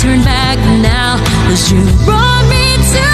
turn back now, 'cause you brought me to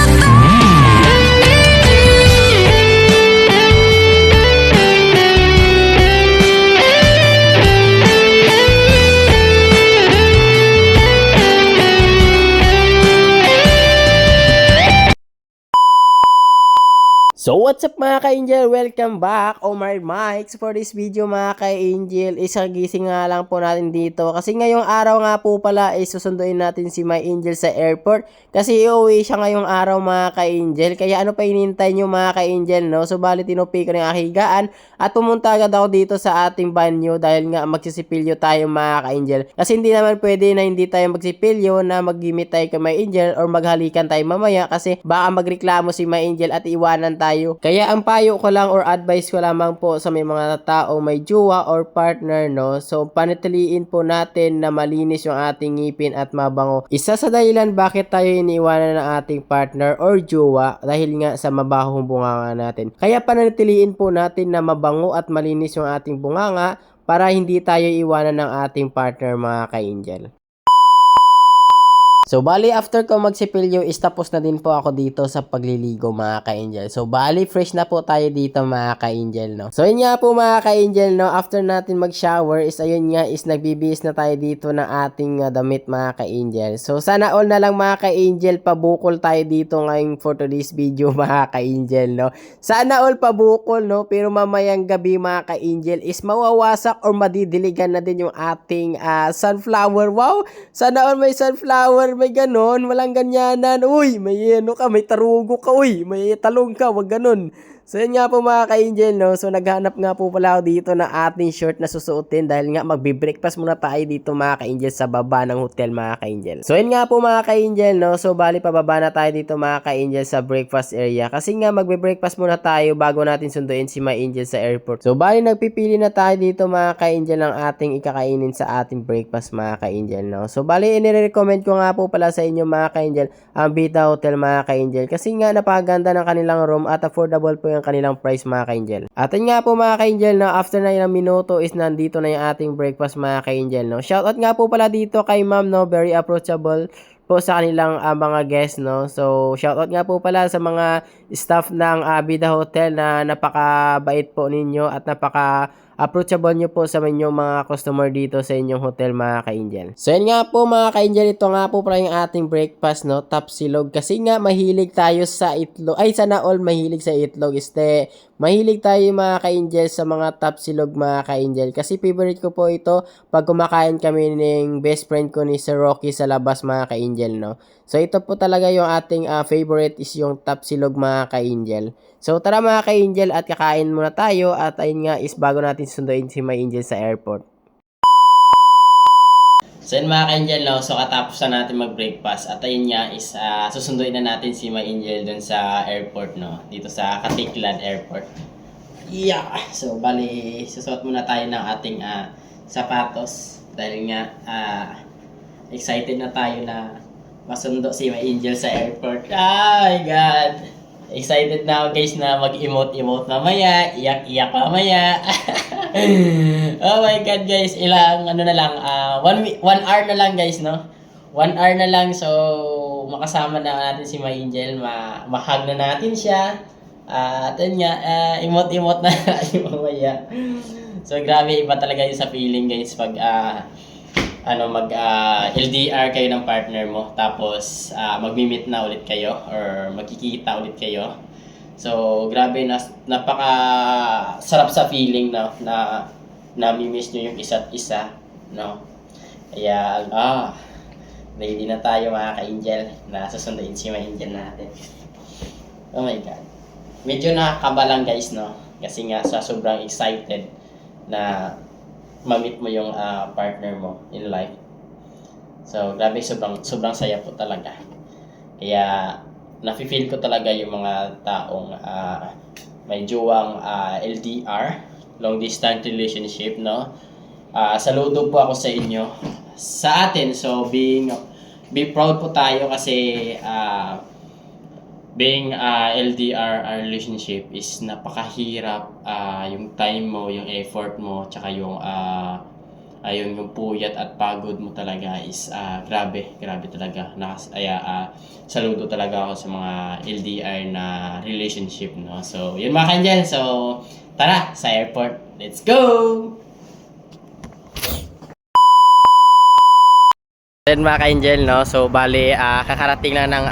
So what's up mga ka-angel? Welcome back, Omar Mikes. For this video mga ka-angel, isang gising nga lang po natin dito. Kasi ngayong araw nga po pala ay susunduin natin si My Angel sa airport. Kasi iuwi siya ngayong araw mga ka-angel. Kaya ano pa hinihintay nyo mga ka-angel, no? So bali tinupi ko ng aking higaan at pumunta agad ako dito sa ating banyo dahil nga magsisipilyo tayo mga ka-angel. Kasi hindi naman pwede na hindi tayo magsipilyo na mag-gimit tayo kay My Angel or maghalikan tayo mamaya kasi baka magreklamo si My Angel at iwanan tayo. Kaya ang payo ko lang or advice ko lamang po sa may mga tao may jowa or partner, no? So panatiliin po natin na malinis yung ating ngipin at mabango. Isa sa dahilan bakit tayo iniiwanan ng ating partner or jowa dahil nga sa mabahong bunganga natin. Kaya panatiliin po natin na mabango at malinis yung ating bunganga para hindi tayo iwanan ng ating partner mga ka-angel. So, bali, after ko magsipilyo is tapos na din po ako dito sa pagliligo mga ka-angel. So, bali, fresh na po tayo dito mga ka-angel, no? So, yun nga po mga ka-angel, no? After natin mag-shower is ayun nga is nagbibihis na tayo dito ng ating damit mga ka-angel. So, sana all na lang mga ka-angel, pabukol tayo dito ngayon for today's video mga ka-angel, no? Sana all pabukol, no? Pero mamayang gabi mga ka-angel is mawawasak or madidiligan na din yung ating sunflower. Wow! Sana all may sunflower. May ganon, walang ganyanan. Uy, may ano ka, may tarugo ka, uy, may talong ka, wag ganon. So yun nga po mga ka-angel, no? So naghanap nga po pala ako dito na ating short na susuotin dahil nga magbe-breakfast muna tayo dito mga ka-angel sa baba ng hotel mga ka-angel. So yun nga po mga ka-angel, no? So bali pababa na tayo dito mga ka-angel sa breakfast area kasi nga magbe-breakfast muna tayo bago natin sunduin si My Angel sa airport. So bali nagpipili na tayo dito mga ka-angel ng ating ikakainin sa ating breakfast mga ka-angel, no? So bali inirecommend ko nga po pala sa inyo mga ka-angel ang Vita Hotel mga ka-angel kasi nga napakaganda ng kanilang room at affordable po yung kanilang price mga ka-angel. At yun nga po mga ka-angel, no, after na ilang minuto is nandito na yung ating breakfast mga ka-angel, no. Shoutout nga po pala dito kay ma'am, no, very approachable po sa kanilang mga guests, no. So shoutout nga po pala sa mga staff ng Vida Hotel na napakabait po ninyo at approachable nyo po sa inyong mga customer dito sa inyong hotel mga ka-angel. So yan nga po mga ka-angel, ito nga po pala yung ating breakfast, no, tapsilog. Kasi nga mahilig tayo sa itlog, ay sana all mahilig sa itlog. Mahilig tayo mga ka-angel sa mga tapsilog mga ka-angel. Kasi favorite ko po ito pag kumakain kami ng best friend ko ni Sir Rocky sa labas mga ka-angel, no. So ito po talaga yung ating favorite is yung tapsilog mga ka-angel. So tara mga ka-angel at kakain muna tayo at ayun nga is bago natin sunduin si My Angel sa airport. So yun mga ka-angel, no? So katapos na natin mag-breakfast at ayun nga is susunduin na natin si My Angel dun sa airport, no? Dito sa Katiklan Airport. Yeah! So bali susuot muna tayo ng ating sapatos dahil nga excited na tayo na masundo si My Angel sa airport. Oh my God! Excited na ako guys na mag-emote mamaya, iyak-iyak mamaya. Oh my God guys, ilang ano na lang, 1 hour na lang guys, no? 1 hour na lang, so makasama na natin si My Angel, ma-hug na natin siya. At yun nga, emote na natin mamaya. So grabe, iba talaga yun sa feeling guys pag LDR kayo ng partner mo tapos magmi-meet na ulit kayo or magkikita ulit kayo. So grabe, napaka sarap sa feeling na nami-miss nyo yung isa't isa, no? Kaya ready na tayo mga ka-angel na susunduin si My Angel natin. Oh my God, medyo nakakaba lang guys, no? Kasi nga sa sobrang excited na ma-meet mo yung partner mo in life. So grabe, sobrang saya po talaga. Kaya nafe-feel ko talaga yung mga taong may jowang LDR, long distance relationship, no? Saludo po ako sa inyo, sa atin. So be proud po tayo kasi being LDR relationship is napakahirap. Yung time mo, yung effort mo, tsaka yung ayun, yung puyat at pagod mo talaga is grabe talaga. Saludo talaga ako sa mga LDR na relationship, no? So, yun mga ka-angel. So, tara sa airport. Let's go! Then mga ka-angel, no? So, bali, kakarating na ng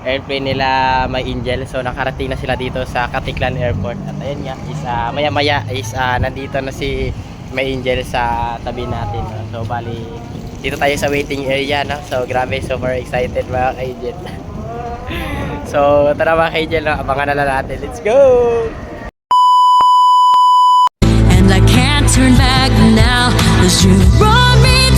airplane nila, my angel. So, nakarating na sila dito sa Katiklan Airport. At ayun nga, is maya-maya is nandito na si my angel sa tabi natin. No? So, bali, dito tayo sa waiting area, no? So, grabe, super excited mga ka-angel. So, tara mga ka-angel, no? Abangan na lang natin. Let's go! And I can't turn back now, 'cause you brought me to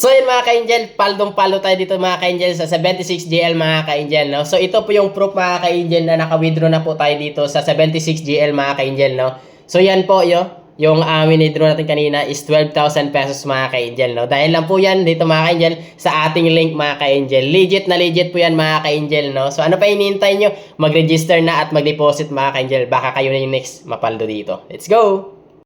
So yun mga ka-angel, paldong-palo tayo dito mga ka-angel sa 76GL mga ka-angel, no? So ito po yung proof mga ka-angel na naka-withdraw na po tayo dito sa 76GL mga ka-angel, no? So yan po yung withdraw natin kanina is 12,000 pesos mga ka-angel, no? Dahil lang po yan dito mga ka-angel sa ating link mga ka-angel. Legit na legit po yan mga ka-angel, no? So ano pa hinihintay nyo? Mag-register na at mag-deposit mga ka-angel. Baka kayo na yung next mapaldo dito. Let's go!